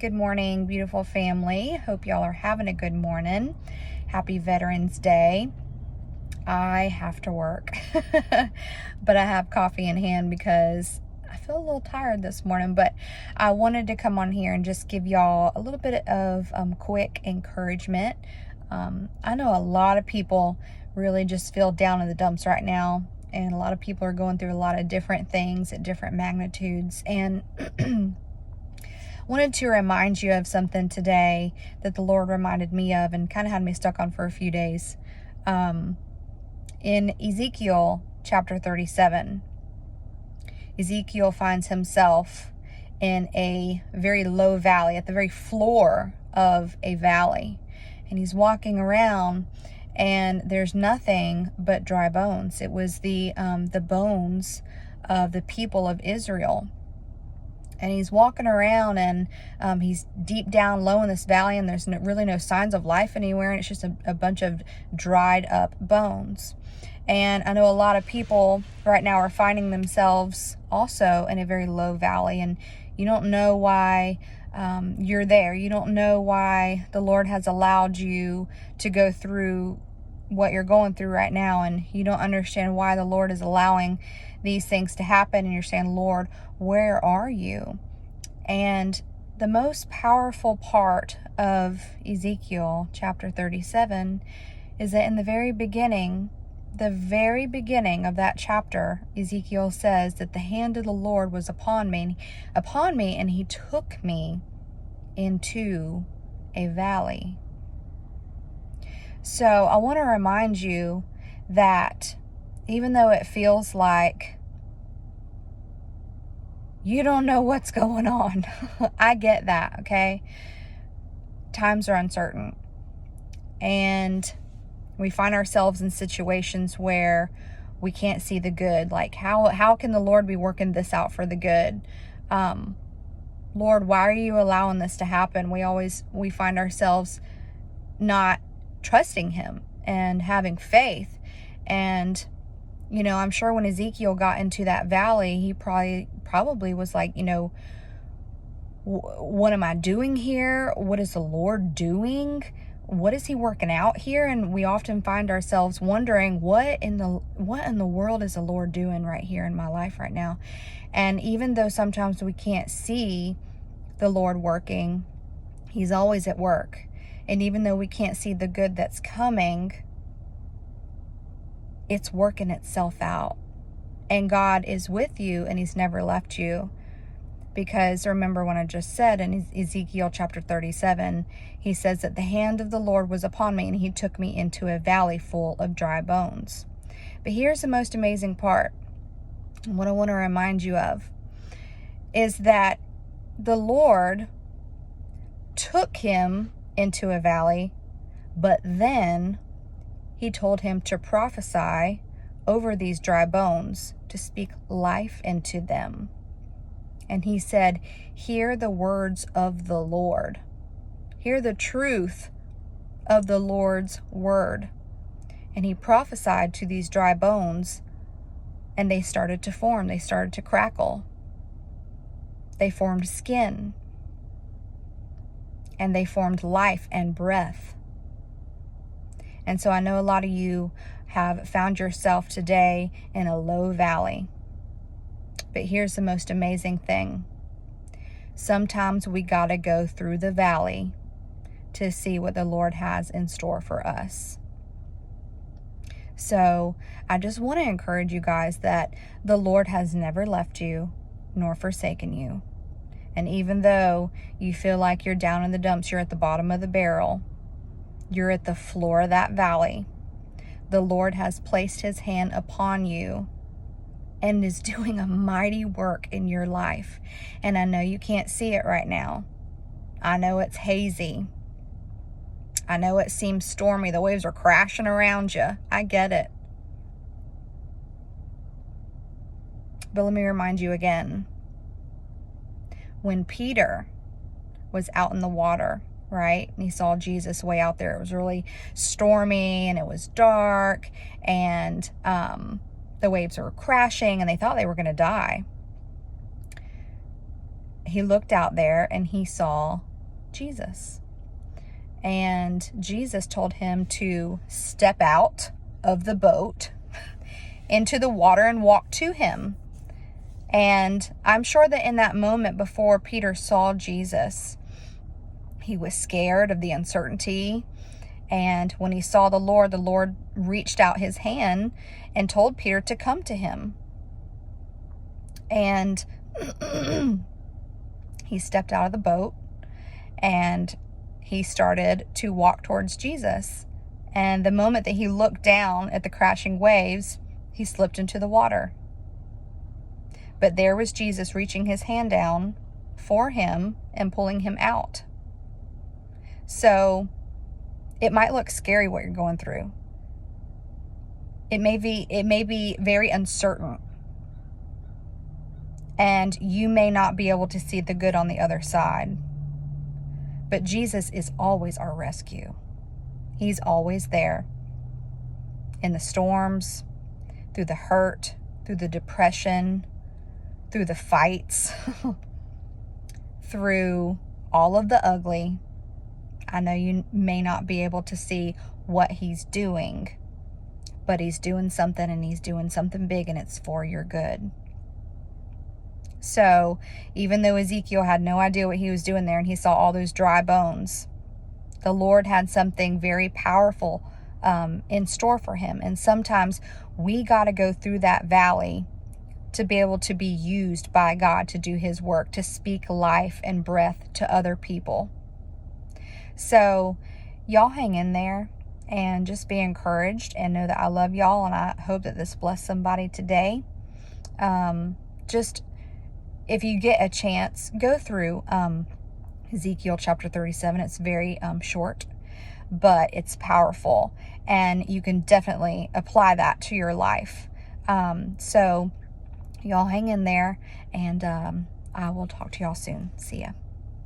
Good morning, beautiful family. Hope y'all are having a good morning. Happy Veterans Day. I have to work, but I have coffee in hand because I feel a little tired this morning, but I wanted to come on here and just give y'all a little bit of quick encouragement. I know a lot of people really just feel down in the dumps right now, and a lot of people are going through a lot of different things at different magnitudes, and wanted to remind you of something today that the Lord reminded me of and kind of had me stuck on for a few days. In Ezekiel chapter 37, Ezekiel finds himself in a very low valley, at the very floor of a valley. And he's walking around and there's nothing but dry bones. It was the bones of the people of Israel. And he's walking around and he's deep down low in this valley, and there's really no signs of life anywhere. And it's just a bunch of dried up bones. And I know a lot of people right now are finding themselves also in a very low valley, and you don't know why you're there. You don't know why the Lord has allowed you to go through what you're going through right now, and you don't understand why the Lord is allowing these things to happen, and you're saying, Lord, where are you? And the most powerful part of Ezekiel chapter 37 is that in the very beginning of that chapter, Ezekiel says that the hand of the Lord was upon me, and he took me into a valley. So I want to remind you that even though it feels like you don't know what's going on, I get that, okay? Times are uncertain. And we find ourselves in situations where we can't see the good. Like, how can the Lord be working this out for the good? Lord, why are you allowing this to happen? We find ourselves not trusting him and having faith. And I'm sure when Ezekiel got into that valley, he probably was like, what am I doing here? What is the Lord doing? What is he working out here? And we often find ourselves wondering, what in the world is the Lord doing right here in my life right now? And even though sometimes we can't see the Lord working, he's always at work. And even though we can't see the good that's coming, it's working itself out. And God is with you, and he's never left you. Because remember when I just said in Ezekiel chapter 37, he says that the hand of the Lord was upon me, and he took me into a valley full of dry bones. But here's the most amazing part. And what I want to remind you of is that the Lord took him into a valley, but then he told him to prophesy over these dry bones, to speak life into them. And he said, hear the words of the Lord. Hear the truth of the Lord's word. And he prophesied to these dry bones, and they started to form. They started to crackle. They formed skin. And they formed life and breath. And so I know a lot of you have found yourself today in a low valley. But here's the most amazing thing. Sometimes we got to go through the valley to see what the Lord has in store for us. So I just want to encourage you guys that the Lord has never left you nor forsaken you. And even though you feel like you're down in the dumps, you're at the bottom of the barrel, you're at the floor of that valley, the Lord has placed his hand upon you and is doing a mighty work in your life. And I know you can't see it right now. I know it's hazy. I know it seems stormy. The waves are crashing around you. I get it. But let me remind you again. When Peter was out in the water, right, and he saw Jesus way out there, it was really stormy and it was dark, and the waves were crashing and they thought they were going to die. He looked out there and he saw Jesus. And Jesus told him to step out of the boat into the water and walk to him. And I'm sure that in that moment before Peter saw Jesus, he was scared of the uncertainty. And when he saw the Lord reached out his hand and told Peter to come to him. And he stepped out of the boat and he started to walk towards Jesus. And the moment that he looked down at the crashing waves, he slipped into the water. But there was Jesus reaching his hand down for him and pulling him out. So it might look scary what you're going through. It may be very uncertain. And you may not be able to see the good on the other side. But Jesus is always our rescue. He's always there. In the storms, through the hurt, through the depression, through the fights, through all of the ugly. I know you may not be able to see what he's doing, but he's doing something, and he's doing something big, and it's for your good. So even though Ezekiel had no idea what he was doing there, and he saw all those dry bones, the Lord had something very powerful in store for him. And sometimes we got to go through that valley to be able to be used by God to do his work, to speak life and breath to other people. So y'all hang in there and just be encouraged, and know that I love y'all, and I hope that this blessed somebody today. Just if you get a chance, go through Ezekiel chapter 37. It's very short, but it's powerful, and you can definitely apply that to your life. So y'all hang in there, and I will talk to y'all soon. See ya.